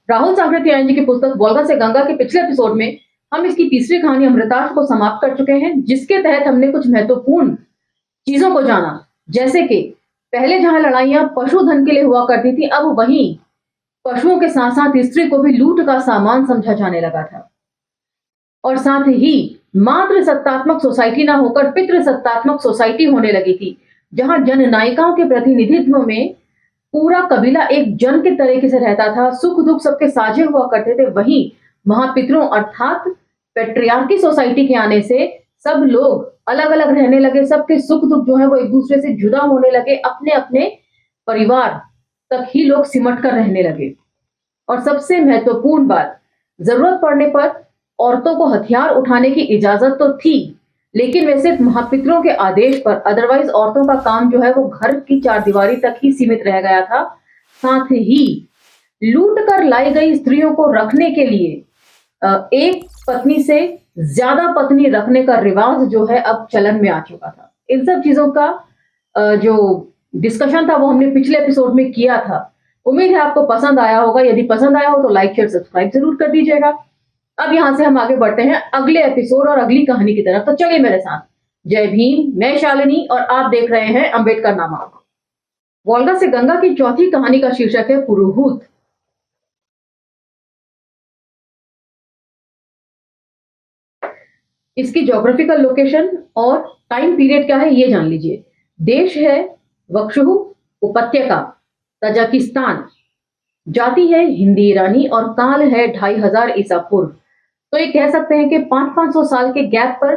राहुल सांकृत्यायन जी की पुस्तक वोल्गा से गंगा के पिछले एपिसोड में हम इसकी तीसरी कहानी अमृतार्थ को समाप्त कर चुके हैं, जिसके तहत हमने कुछ महत्वपूर्ण चीजों को जाना। जैसे कि पहले जहां लड़ाइयां पशुधन के लिए हुआ करती थी, अब वहीं पशुओं के साथ साथ स्त्री को भी लूट का सामान समझा जाने लगा था। और साथ ही मातृ सत्तात्मक सोसाइटी ना होकर पितृ सत्तात्मक सोसाइटी होने लगी थी, जहां जननायिकाओं के प्रतिनिधित्व में पूरा कबीला एक जन के तरीके से रहता था, सुख दुख सबके साझे हुआ करते थे। वहीं महापितरों अर्थात पेट्रियार्की सोसाइटी के आने से सब लोग अलग अलग रहने लगे, सबके सुख दुख जो है वो एक दूसरे से जुदा होने लगे, अपने अपने परिवार तक ही लोग सिमट कर रहने लगे। और सबसे महत्वपूर्ण बात, जरूरत पड़ने पर औरतों को हथियार उठाने की इजाजत तो थी, लेकिन वे सिर्फ महापितरों के आदेश पर, अदरवाइज औरतों का काम जो है वो घर की चारदीवारी तक ही सीमित रह गया था। साथ ही लूट कर लाई गई स्त्रियों को रखने के लिए एक पत्नी से ज्यादा पत्नी रखने का रिवाज जो है अब चलन में आ चुका था। इन सब चीजों का जो डिस्कशन था वो हमने पिछले एपिसोड में किया था। उम्मीद है आपको पसंद आया होगा। यदि पसंद आया हो तो लाइक शेयर सब्सक्राइब जरूर कर दीजिएगा। अब यहां से हम आगे बढ़ते हैं अगले एपिसोड और अगली कहानी की तरफ। तो चलिए मेरे साथ। जय भीम, मैं शालिनी और आप देख रहे हैं अंबेडकर नामा। वोल्गा से गंगा की चौथी कहानी का शीर्षक है पुरुहूत। इसकी ज्योग्राफिकल लोकेशन और टाइम पीरियड क्या है ये जान लीजिए। देश है वक्षुह उपत्यका, तजाकिस्तान। जाति है हिंदी ईरानी और काल है 2500 ईसा पूर्व। तो ये कह सकते हैं कि 500-500 साल के गैप पर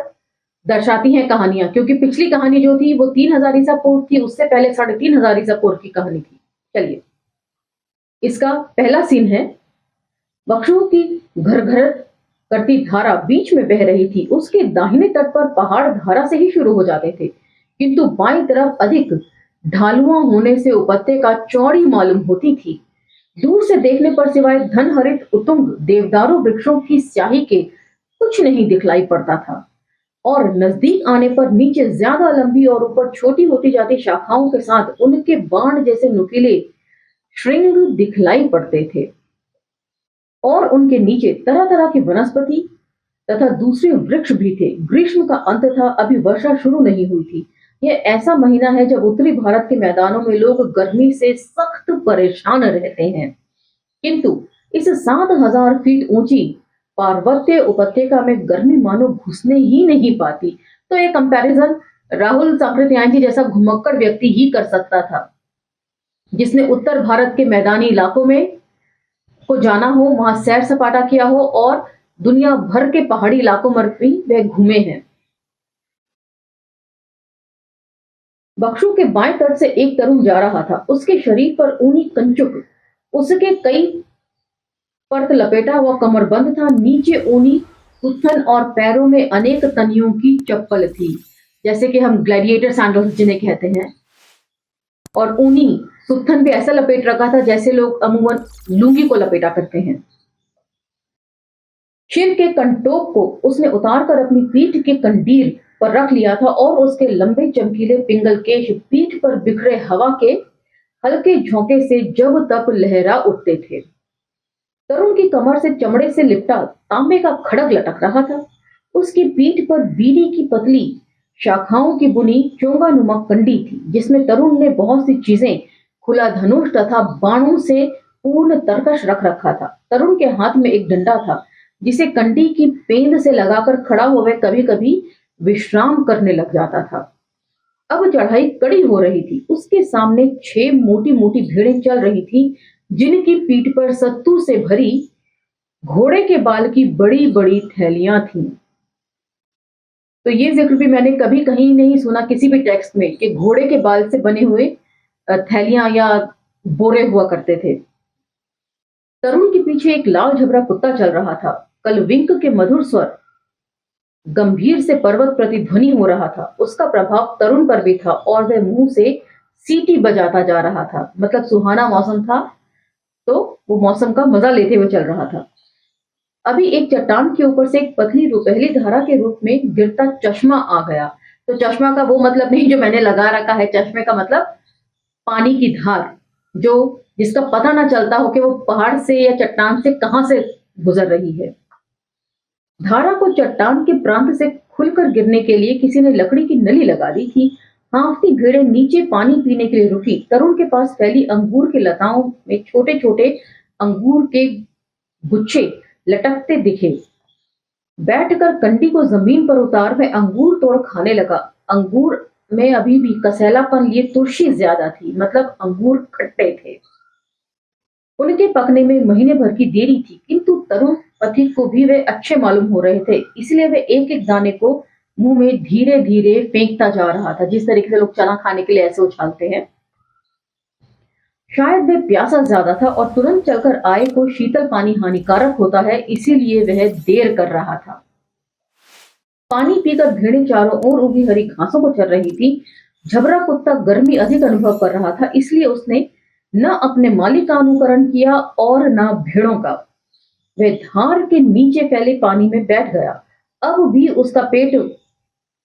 दर्शाती हैं कहानियां, क्योंकि पिछली कहानी जो थी वो 3000 ईसा पूर्व थी, उससे पहले 3500 ईसा पूर्व की कहानी थी। चलिए, इसका पहला सीन है, वक्षुह की घर घर करती धारा बीच में बह रही थी। उसके दाहिने तट पर पहाड़ धारा से ही शुरू हो जाते थे, किंतु बाईं तरफ अधिक ढालुआ होने से उपत्यका चौड़ी मालूम होती थी। दूर से देखने पर सिवाय धनहरित उतुंग देवदारू वृक्षों की स्याही के कुछ नहीं दिखलाई पड़ता था, और नजदीक आने पर नीचे ज्यादा लंबी और ऊपर छोटी होती जाती शाखाओं के साथ उनके बाण जैसे नुकीले श्रृंग दिखलाई पड़ते थे। और उनके नीचे तरह तरह की वनस्पति तथा दूसरे वृक्ष भी थे। ग्रीष्म का अंत था, अभी वर्षा शुरू नहीं हुई थी। यह ऐसा महीना है जब उत्तरी भारत के मैदानों में लोग गर्मी से सख्त परेशान रहते हैं, किंतु इस 7000 फीट ऊंची पार्वत्य उपत्यका में गर्मी मानो घुसने ही नहीं पाती। तो ये कंपैरिजन राहुल सांकृत्यायन जी जैसा घुमक्कड़ व्यक्ति ही कर सकता था, जिसने उत्तर भारत के मैदानी इलाकों में को जाना हो, वहां सैर सपाटा किया हो और दुनिया भर के पहाड़ी इलाकों में भी वह घूमे हैं। बक्षु के बाएं तट से एक तरुण जा रहा था। उसके शरीर पर ऊनी कंचुक, उसके कई परत लपेटा हुआ कमरबंद था। नीचे ऊनी सुत्थन और पैरों में अनेक तनियों की चप्पल थी, जैसे कि हम ग्लैडिएटर सैंडल्स जिन्हें कहते हैं। और ऊनी सुत्थन भी ऐसा लपेट रखा था जैसे लोग अमूमन लुंगी को लपेटा करते हैं। शिर के कंटोक को उसने उतारकर अपनी पीठ के कंडीर पर रख लिया था, और उसके लंबे चमकीले पिंगल केश पीठ पर बिखरे हवा के हल्के झोंके से जब तक लहरा उठते थे। तरुण की कमर से चमड़े से लिपटा तांबे का खड़ग लटक रहा था। उसकी पीठ पर बीड़ी की पतली शाखाओं की बुनी चोंगा नुमा कंडी थी, जिसमें तरुण ने बहुत सी चीजें, खुला धनुष तथा बाणों से पूर्ण तरकश रख रखा था। तरुण के हाथ में एक डंडा था, जिसे कंडी की पेंद से लगाकर खड़ा हुए कभी कभी विश्राम करने लग जाता था। अब चढ़ाई कड़ी हो रही थी। उसके सामने 6 मोटी मोटी भेड़ें चल रही थी, जिनकी पीठ पर सत्तू से भरी घोड़े के बाल की बड़ी बड़ी थैलियां थीं। तो ये जिक्र भी मैंने कभी कहीं नहीं सुना किसी भी टेक्स्ट में कि घोड़े के बाल से बने हुए थैलियां या बोरे हुआ करते थे। तरुण के पीछे एक लाल झबरा कुत्ता चल रहा था। कलविंक के मधुर स्वर गंभीर से पर्वत प्रतिध्वनि हो रहा था। उसका प्रभाव तरुण पर भी था, और वह मुंह से सीटी बजाता जा रहा था। मतलब सुहाना मौसम था, तो वो मौसम का मजा लेते हुए चल रहा था। अभी एक चट्टान के ऊपर से एक पतली रुपहली धारा के रूप में गिरता चश्मा आ गया। तो चश्मा का वो मतलब नहीं जो मैंने लगा रखा है। चश्मे का मतलब पानी की धार, जो जिसका पता ना चलता हो कि वो पहाड़ से या चट्टान से कहां से गुजर रही है। धारा को चट्टान के प्रांत से खुलकर गिरने के लिए किसी ने लकड़ी की नली लगा दी थी। हाँफती भेड़ें नीचे पानी पीने के लिए रुकी। तरुण के पास फैली अंगूर की लताओं में छोटे छोटे अंगूर के गुच्छे लटकते दिखे। बैठकर कंडी को जमीन पर उतार वह अंगूर तोड़ खाने लगा। अंगूर में अभी भी कसैलापन लिए तुलसी ज्यादा थी, मतलब अंगूर खट्टे थे। उनके पकने में महीने भर की देरी थी, किंतु तरुण पथिक को भी वे अच्छे मालूम हो रहे थे, इसलिए वे एक एक दाने को मुंह में धीरे धीरे फेंकता जा रहा था, जिस तरीके से लोग चना खाने के लिए ऐसे उछालते हैं। शायद वह प्यासा ज्यादा था और तुरंत चलकर आए को शीतल पानी हानिकारक होता है, इसीलिए वह देर कर रहा था। पानी पीकर भेड़ें चारों ओर उगी हरी घासों को चर रही थी। झबरा कुत्ता गर्मी अधिक अनुभव कर रहा था, इसलिए उसने न अपने मालिक का अनुकरण किया और न भेड़ों का। वह धार के नीचे फैले पानी में बैठ गया। अब भी उसका पेट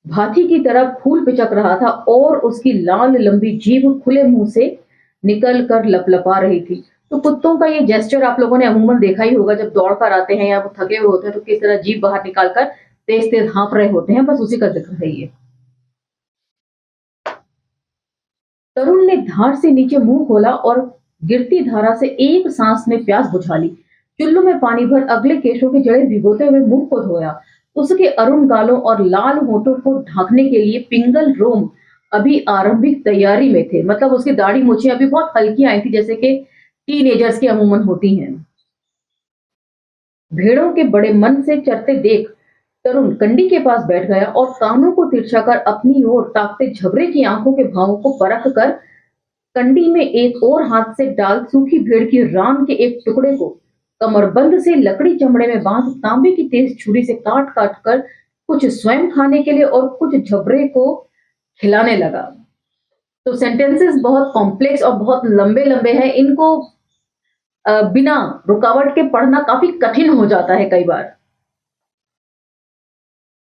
भाथी की तरह फूल पिचक रहा था और उसकी लाल लंबी जीभ खुले मुंह से निकल कर लपलपा रही थी। तो कुत्तों का ये जेस्चर आप लोगों ने अमूमन देखा ही होगा, जब दौड़ कर आते हैं या वो थके हुए होते हैं तो किस तरह जीभ बाहर निकालकर तेज तेज हाँफ रहे होते हैं, बस उसी का जिक्र है ये। तरुण ने धार से नीचे मुंह खोला और गिरती धारा से एक सांस में प्यास बुझा ली। चुल्लू में पानी भर अगले केशों की जड़ें भिगोते हुए मुंह को धोया। उसके अरुण गालों और लाल होठों को ढांकने के लिए पिंगल रोम अभी आरंभिक तैयारी में थे, मतलब उसकी दाढ़ी मूछें अभी बहुत हल्की आई थी, जैसे कि टीनेजर्स की अमूमन होती हैं। भेड़ों के बड़े मन से चरते देख तरुण कंडी के पास बैठ गया और कानों को तिरछा कर अपनी ओर ताकते झबरे की आंखों के भावों को परख कर कंडी में एक और हाथ से डाल सूखी भेड़ की रान के एक टुकड़े को कमरबंद से लकड़ी चमड़े में बांध तांबे की तेज छुरी से काट काट कर कुछ स्वयं खाने के लिए और कुछ झबरे को खिलाने लगा। तो सेंटेंसेस बहुत कॉम्प्लेक्स और बहुत लंबे लंबे हैं, इनको बिना रुकावट के पढ़ना काफी कठिन हो जाता है कई बार।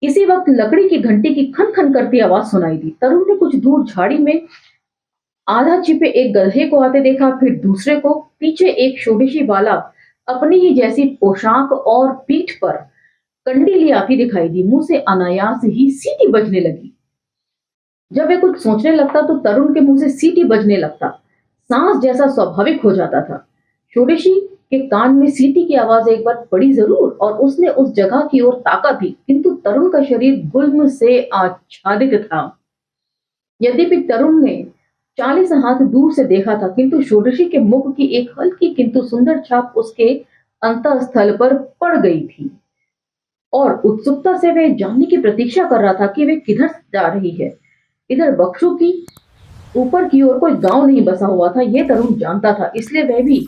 इसी वक्त लकड़ी की घंटी की खन खन करती आवाज सुनाई दी। तरुण ने कुछ दूर झाड़ी में आधा छिपे एक गधे को आते देखा, फिर दूसरे को, पीछे एक शोडिशी वाला अपनी ही जैसी पोशाक और पीठ पर कंडी लिए आती दिखाई दी। मुंह से अनायास ही सीटी बजने लगी। जब वे कुछ सोचने लगता तो तरुण के मुंह से सीटी बजने लगता, सांस जैसा स्वाभाविक हो जाता था। शोडिशी के कान में सीटी की आवाज एक बार पड़ी जरूर और उसने उस जगह की ओर ताका भी, किंतु तरुण का शरीर गुल्म से आच्छादित था। यद्यपि तरुण ने 40 हाथ दूर से देखा था, किंतु षोडशी के मुख की एक हल्की किंतु सुंदर छाप उसके अंतःस्थल पर पड़ गई थी और उत्सुकता से वह जानने की प्रतीक्षा कर रहा था कि वे किधर जा रही है। इधर बख्शू की ऊपर की ओर कोई गांव नहीं बसा हुआ था, यह तरुण जानता था, इसलिए वह भी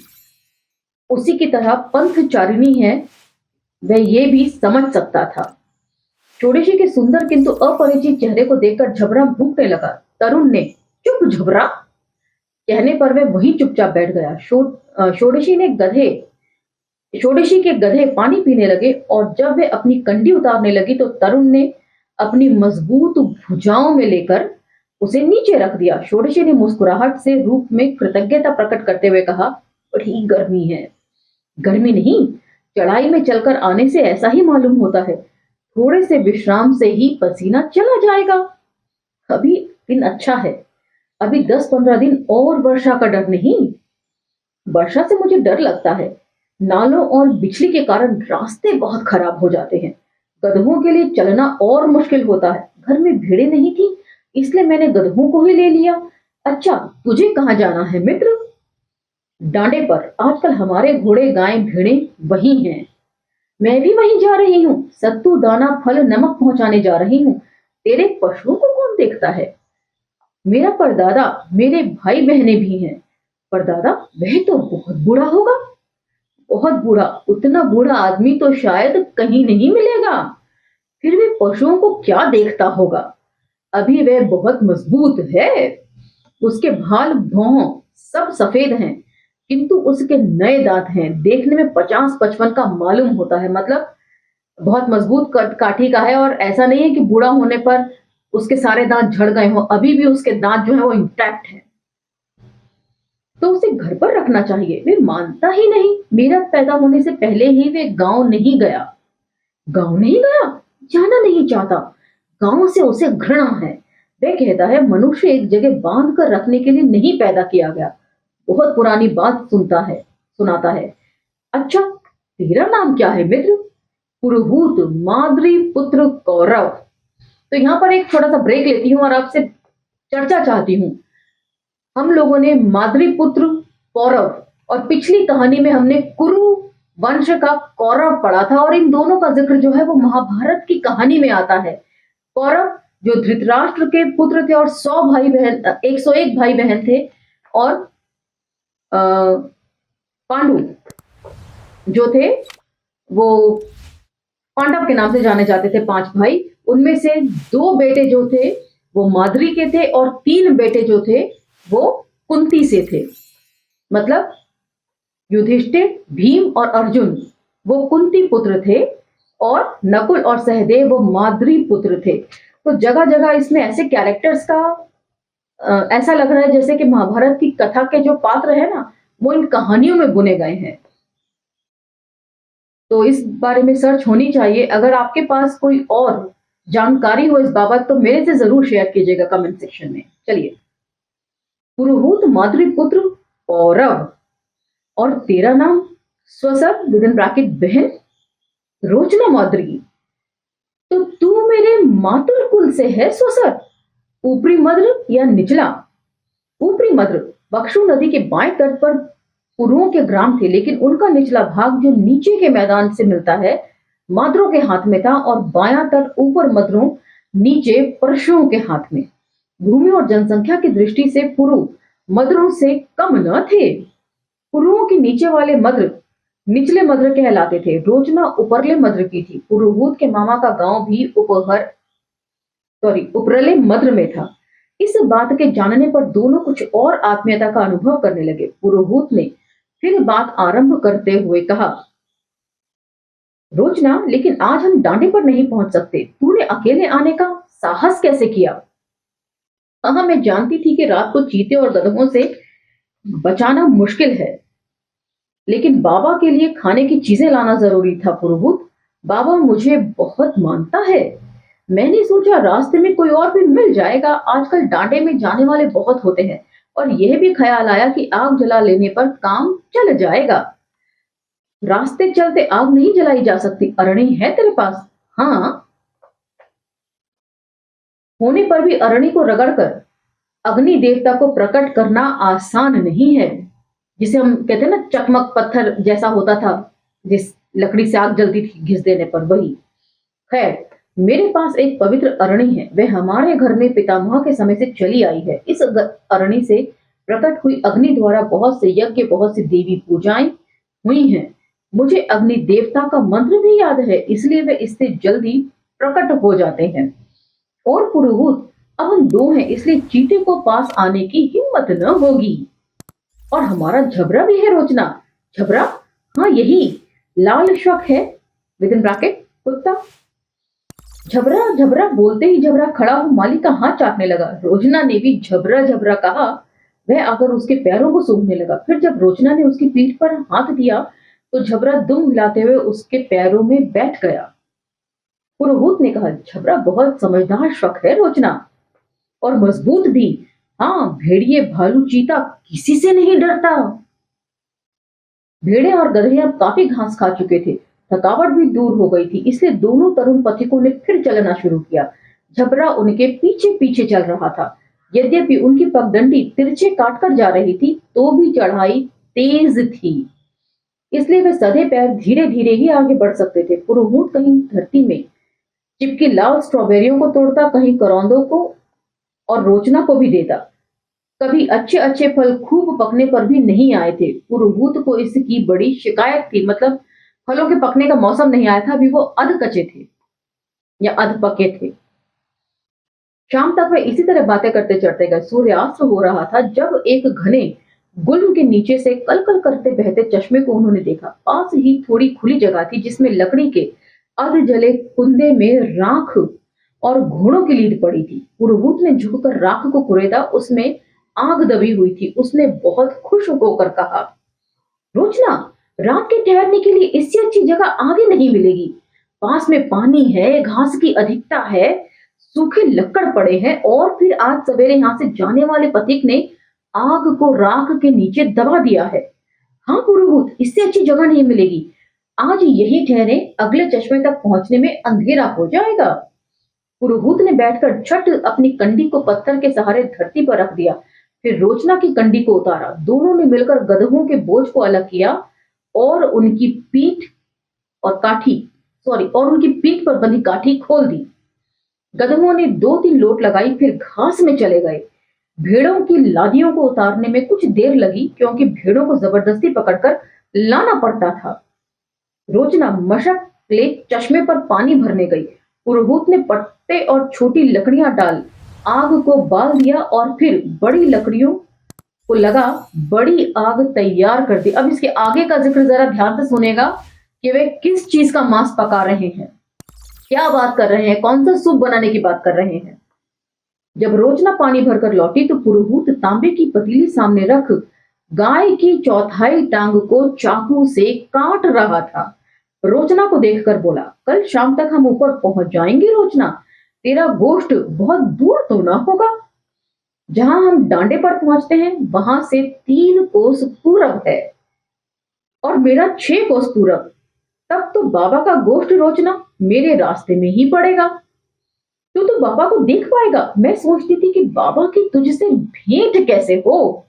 उसी की तरह पंथचारिणी है, वह ये भी समझ सकता था। षोडशी के सुंदर किंतु अपरिचित चेहरे को देखकर झबरा भूखने लगा। तरुण ने चुप झबरा कहने पर वह वहीं चुपचाप बैठ गया। षोडशी के गधे पानी पीने लगे और जब वे अपनी कंडी उतारने लगी तो तरुण ने अपनी मजबूत भुजाओं में लेकर उसे नीचे रख दिया। षोडशी ने मुस्कुराहट से रूप में कृतज्ञता प्रकट करते हुए कहा, बड़ी गर्मी है। गर्मी नहीं, चढ़ाई में चलकर आने से ऐसा ही मालूम होता है, थोड़े से विश्राम से ही पसीना चला जाएगा। अभी दिन अच्छा है, अभी 10-15 दिन और वर्षा का डर नहीं। वर्षा से मुझे डर लगता है, नालों और बिजली के कारण रास्ते बहुत खराब हो जाते हैं, गधों के लिए चलना और मुश्किल होता है। घर में भीड़ें नहीं थी, इसलिए मैंने गधों को ही ले लिया। अच्छा, तुझे कहाँ जाना है मित्र? डांडे पर। आजकल हमारे घोड़े गाय भेड़ें वही हैं। मैं भी वहीं जा रही हूँ, सत्तू दाना फल नमक पहुंचाने जा रही हूँ। तेरे पशुओं को कौन देखता है? मेरा परदादा, मेरे भाई बहनें भी हैं। परदादा? वह तो बहुत बूढ़ा होगा। बहुत बूढ़ा? उतना बूढ़ा आदमी तो शायद कहीं नहीं मिलेगा। फिर वे पशुओं को क्या देखता होगा? अभी वह बहुत मजबूत है, उसके भाल भौं सब सफेद हैं, किंतु उसके नए दांत हैं, देखने में 50-55 का मालूम होता है, मतलब बहुत मजबूत काठी का है। और ऐसा नहीं है कि बूढ़ा होने पर उसके सारे दांत झड़ गए हों, अभी भी उसके दांत जो है वो इंटैक्ट है। तो उसे घर पर रखना चाहिए। वे मानता ही नहीं। मेरा पैदा होने से पहले ही वे गांव नहीं गया। गांव नहीं गया, जाना नहीं चाहता। गांव से उसे घृणा है। वह कहता है मनुष्य एक जगह बांध कर रखने के लिए नहीं पैदा किया गया। बहुत पुरानी बात सुनाता है। अच्छा, तेरा नाम क्या है मित्र? पुरुहूत माद्री पुत्र कौरव। तो यहाँ पर एक छोटा सा ब्रेक लेती हूँ और आपसे चर्चा चाहती हूँ। हम लोगों ने माद्री पुत्र कौरव और पिछली कहानी में हमने कुरु वंश का कौरव पढ़ा था, और इन दोनों का जिक्र जो है वो महाभारत की कहानी में आता है। कौरव जो धृतराष्ट्र के पुत्र थे और 101 भाई बहन थे, और पांडु जो थे वो पांडव के नाम से जाने जाते थे, 5 भाई। उनमें से 2 बेटे जो थे वो माद्री के थे, और 3 बेटे जो थे वो कुंती से थे। मतलब युधिष्ठिर, भीम और अर्जुन वो कुंती पुत्र थे, और नकुल और सहदेव वो माद्री पुत्र थे। तो जगह जगह इसमें ऐसे कैरेक्टर्स का ऐसा लग रहा है जैसे कि महाभारत की कथा के जो पात्र है ना, वो इन कहानियों में बुने गए हैं। तो इस बारे में सर्च होनी चाहिए। अगर आपके पास कोई और जानकारी हो इस बाबत तो मेरे से जरूर शेयर कीजिएगा कमेंट सेक्शन में। चलिए, पुरुहूत मातृपुत्र कौरव, और तेरा नाम? स्वसर विदिन ब्रैकेट बहन रोचना माद्री। तो तू मेरे मातृ कुल से है स्वसर? ऊपरी मद्र या निचला? ऊपरी मद्र बक्षु नदी के बाएं तट पर पुरुओं के ग्राम थे, लेकिन उनका निचला भाग जो नीचे के मैदान से मिलता है माद्रों के हाथ में था, और बायां तट ऊपर मद्रों नीचे परशुओं के हाथ में। भूमि और जनसंख्या की दृष्टि से पुरु मद्रों से कम न थे। पुरुओं के नीचे वाले मद्र निचले मद्र कहलाते थे। रोचना उपरले मद्र की थी। पुरुहूत के मामा का गांव भी उपरले मद्र में था। इस बात के जानने पर दोनों कुछ और आत्मीयता का अनुभव करने लगे। पुरोहित ने फिर बात आरंभ करते हुए कहा, रोचना, लेकिन आज हम डांडे पर नहीं पहुंच सकते। तूने अकेले आने का साहस कैसे किया? हाँ, मैं जानती थी कि रात को चीते और गधों से बचाना मुश्किल है, लेकिन बाबा के लिए खाने की चीजें लाना जरूरी था। पुरोहित, बाबा मुझे बहुत मानता है। मैंने सोचा रास्ते में कोई और भी मिल जाएगा। आजकल डांडे में जाने वाले बहुत होते हैं, और यह भी ख्याल आया कि आग जला लेने पर काम चल जाएगा। रास्ते चलते आग नहीं जलाई जा सकती। अरणी है तेरे पास? हाँ, होने पर भी अरणी को रगड़कर अग्नि देवता को प्रकट करना आसान नहीं है। जिसे हम कहते हैं ना, चकमक पत्थर जैसा होता था जिस लकड़ी से आग जलती थी घिस देने पर, वही। खैर, मेरे पास एक पवित्र अरणी है। वह हमारे घर में पितामह के समय से चली आई है। इस अरणी से प्रकट हुई अग्नि द्वारा बहुत से यज्ञ, बहुत सी देवी पूजाएं हुई हैं। मुझे अग्नि देवता का मंत्र भी याद है, इसलिए वे इससे जल्दी प्रकट हो जाते हैं। और पुरोहित, अब हम 2 हैं, इसलिए चीते को पास आने की हिम्मत न होगी। और हमारा झबरा भी है रोचना। झबरा? हाँ, यही लाल शक है विदिन ब्रैकेट कुत्ता। झबरा झबरा बोलते ही झबरा खड़ा हो मालिक का हाथ चाटने लगा। रोचना ने भी झबरा झबरा कहा। वह आकर उसके पैरों को सूंघने लगा। फिर जब रोचना ने उसकी पीठ पर हाथ दिया तो झबरा दुम हिलाते हुए उसके पैरों में बैठ गया। पुरोहित ने कहा, झबरा बहुत समझदार शक है रोचना, और मजबूत भी। हाँ, भेड़िए, भालू, चीता किसी से नहीं डरता। भेड़े और गधे अब काफी घास खा चुके थे। थकावट भी दूर हो गई थी, इसलिए दोनों तरुण पथिकों ने फिर चलना शुरू किया। झबरा उनके पीछे पीछे चल रहा था। यद्यपि उनकी पगडंडी तिरछे काटकर जा रही थी, तो भी चढ़ाई तेज थी, इसलिए वे सधे पैर धीरे धीरे ही आगे बढ़ सकते थे। पुरोहित कहीं धरती में चिपकी लाल स्ट्रॉबेरियों को तोड़ता, कहीं करौंदों को और रोचना को भी देता। कभी अच्छे अच्छे फल खूब पकने पर भी नहीं आए थे। पुरोहित को इसकी बड़ी शिकायत थी। मतलब फलों के पकने का मौसम नहीं आया था, अभी वो अध कच्चे थे या अध पके थे। शाम तक वे इसी तरह बातें करते चढ़ते गए। सूर्यास्त हो रहा था जब एक घने गुल्म के नीचे से कल कल करते बहते चश्मे को उन्होंने देखा। पास ही थोड़ी खुली जगह थी जिसमें लकड़ी के अध जले कुंदे में राख और घोड़ों की लीद पड़ी थी। पुरोहित ने झुककर राख को कुरेदा। उसमें आग दबी हुई थी। उसने बहुत खुश होकर कहा, रोजना, रात के ठहरने के लिए इससे अच्छी जगह आगे नहीं मिलेगी। पास में पानी है, घास की अधिकता है, सूखे लक्कड़ पड़े हैं और फिर आज सवेरे यहाँ से जाने वाले पथिक ने आग को राख के नीचे दबा दिया है। हाँ पुरोहित, इससे अच्छी जगह नहीं मिलेगी। आज यही ठहरे, अगले चश्मे तक पहुंचने में अंधेरा हो जाएगा। पुरोहित ने बैठकर झट अपनी कंडी को पत्थर के सहारे धरती पर रख दिया। फिर रोचना की कंडी को उतारा। दोनों ने मिलकर गधों के बोझ को अलग किया और उनकी पीठ और उनकी पीठ पर बंधी काठी खोल दी। गधों ने 2-3 लोट लगाई, फिर घास में चले गए। भेड़ों की लादियों को उतारने में कुछ देर लगी, क्योंकि भेड़ों को जबरदस्ती पकड़कर लाना पड़ता था। रोचना मशक ले चश्मे पर पानी भरने गई। पुरोहित ने पत्ते और छोटी लकड़ियां डाल आग को बाल दिया और फिर बड़ी लकड़ियों को लगा बड़ी आग तैयार कर दी। अब इसके आगे का जिक्र जरा ध्यान से सुनेगा कि वे किस चीज का मांस पका रहे हैं, क्या बात कर रहे हैं, कौन सा सूप बनाने की बात कर रहे हैं। जब रोचना पानी भरकर लौटी तो पुरोहित तांबे की पतीली सामने रख गाय की चौथाई टांग को चाकू से काट रहा था। रोचना को देखकर बोला, कल शाम तक हम ऊपर पहुंच जाएंगे रोचना। तेरा गोश्त बहुत दूर तो ना होगा। जहां हम डांडे पर पहुंचते हैं वहां से 3 कोस पूरब है और मेरा 6 कोस पूरब। तब तो बाबा का गोश्त रोचना मेरे रास्ते में ही पड़ेगा। तू तो बाबा को देख पाएगा। मैं सोचती थी कि बाबा की तुझसे भेंट कैसे हो।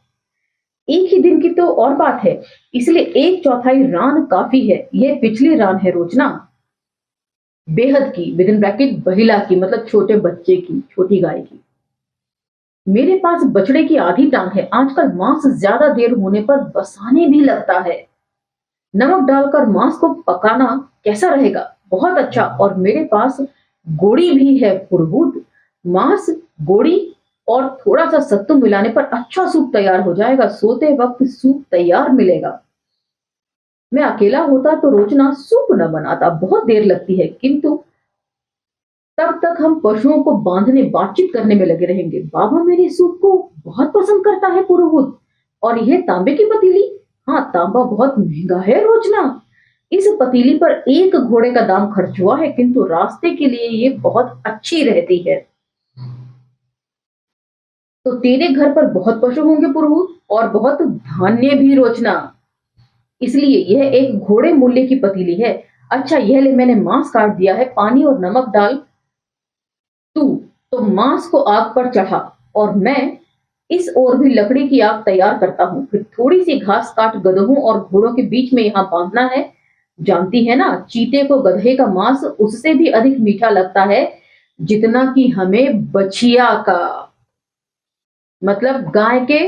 एक ही दिन की तो और बात है, इसलिए 1/4 रान काफी है। यह पिछली रान है रोचना, बेहद की, विद इन ब्रैकेट बहिला की, मतलब छोटे बच्चे की, छोटी गाय की। मेरे पास बछड़े की आधी टांग है। आजकल मांस ज्यादा देर होने पर बसाने भी लगता है। नमक डालकर मांस को पकाना कैसा रहेगा? बहुत अच्छा। और मेरे पास गोड़ी भी है पुरोहित। मांस, गोड़ी और थोड़ा सा सत्तू मिलाने पर अच्छा सूप तैयार हो जाएगा। सोते वक्त सूप तैयार मिलेगा। मैं अकेला होता तो रोचना सूप न बनाता, बहुत देर लगती है, किंतु तब तक हम पशुओं को बांधने, बातचीत करने में लगे रहेंगे। बाबा मेरे सूप को बहुत पसंद करता है पुरोहित। और यह तांबे की पतीली? हाँ, तांबा बहुत महंगा है रोचना। इस पतीली पर 1 घोड़े का दाम खर्च हुआ है, किंतु रास्ते के लिए ये बहुत अच्छी रहती है। तो तेरे घर पर बहुत पशु होंगे पुरोहित, और बहुत धान्य भी रोचना, इसलिए यह 1 घोड़े मूल्य की पतीली है। अच्छा, यह ले, मैंने मांस काट दिया है, पानी और नमक डाल। तू तो मांस को आग पर चढ़ा और मैं इस ओर भी लकड़ी की आग तैयार करता हूँ। फिर थोड़ी सी घास काट गधों और घोड़ों के बीच में यहाँ बांधना है। जानती है ना, चीते को गधे का मांस उससे भी अधिक मीठा लगता है जितना कि हमें बछिया का, मतलब गाय के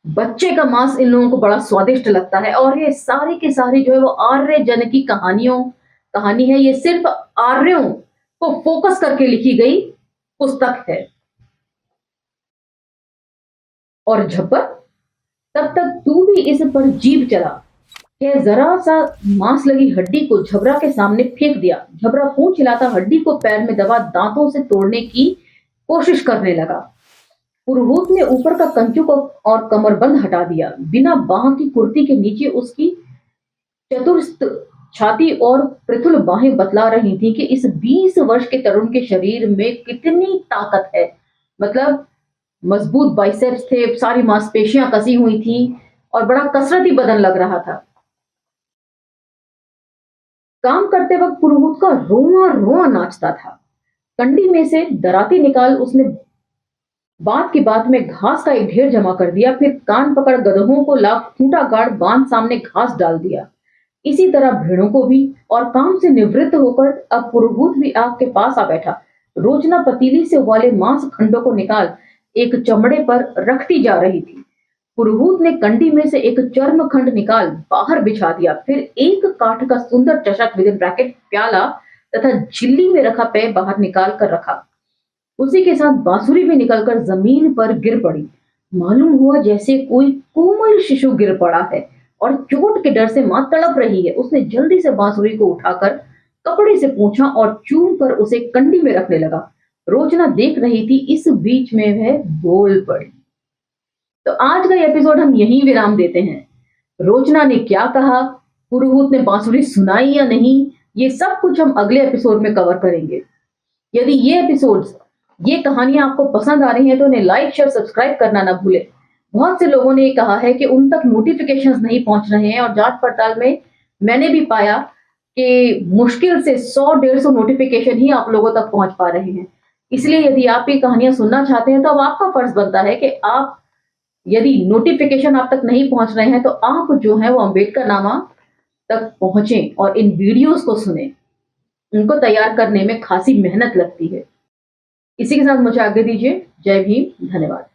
बच्चे का मांस इन लोगों को बड़ा स्वादिष्ट लगता है। और ये सारी की सारी जो है वो आर्य जन की कहानी है। ये सिर्फ आर्यों को फोकस करके लिखी गई पुस्तक है। और झब्बर, तब तक तू भी इस पर जीभ चला। यह जरा सा मांस लगी हड्डी को झबरा के सामने फेंक दिया। झबरा पूंछ हिलाता हड्डी को पैर में दबा दांतों से तोड़ने की कोशिश करने लगा। पुरोहित ने ऊपर का कंचुक और कमरबंद हटा दिया। बिना बाह की कुर्ती के नीचे उसकी चतुरस्र छाती और पृथुल बाहें बतला रही थी कि इस 20 वर्ष के तरुण के शरीर में कितनी ताकत है। मतलब मजबूत बाइसेप्स थे, सारी मांसपेशियां कसी हुई थी और बड़ा कसरती बदन लग रहा था। काम करते वक्त पुरोहित का रोआ रोआ नाचता था। कंडी में से दराती निकाल उसने बात की बात में घास का एक ढेर जमा कर दिया। फिर कान पकड़ गधों को ला खूंटा गाड़ बांध सामने घास डाल दिया। इसी तरह भेड़ों को भी। और काम से निवृत्त होकर अब पुरोहित भी आग के पास आ बैठा। रोचना पतीली से उबाले मांस खंडों को निकाल एक चमड़े पर रखती जा रही थी। पुरोहित ने कंडी में से एक चर्म खंड निकाल बाहर बिछा दिया। फिर एक काठ का सुंदर चषक, विद इन ब्रैकेट प्याला, तथा झिल्ली में रखा पेय बाहर निकाल कर रखा। उसी के साथ बांसुरी भी निकलकर जमीन पर गिर पड़ी। मालूम हुआ जैसे कोई कोमल शिशु गिर पड़ा है और चोट के डर से मां तड़प रही है। उसने जल्दी से बांसुरी को उठाकर कपड़े से पोंछा और चूम कर उसे कंडी में रखने लगा। रोचना देख रही थी। इस बीच में वह बोल पड़ी। तो आज का एपिसोड हम यहीं विराम देते हैं। रोचना ने क्या कहा, पुरोहित ने बांसुरी सुनाई या नहीं, ये सब कुछ हम अगले एपिसोड में कवर करेंगे। यदि ये एपिसोड्स, ये कहानियां आपको पसंद आ रही हैं तो उन्हें लाइक, शेयर, सब्सक्राइब करना ना भूलें। बहुत से लोगों ने कहा है कि उन तक नोटिफिकेशंस नहीं पहुंच रहे हैं, और जांच पड़ताल में मैंने भी पाया कि मुश्किल से 100-150 नोटिफिकेशन ही आप लोगों तक पहुंच पा रहे हैं। इसलिए यदि आप ये कहानियां सुनना चाहते हैं तो अब आपका फर्ज बनता है कि आप, यदि नोटिफिकेशन आप तक नहीं पहुंच रहे हैं तो आप जो है वो अम्बेडकरनामा तक पहुंचें और इन वीडियोस को सुने। उनको तैयार करने में खासी मेहनत लगती है। इसी के साथ मुझे आगे दीजिए। जय भीम, धन्यवाद।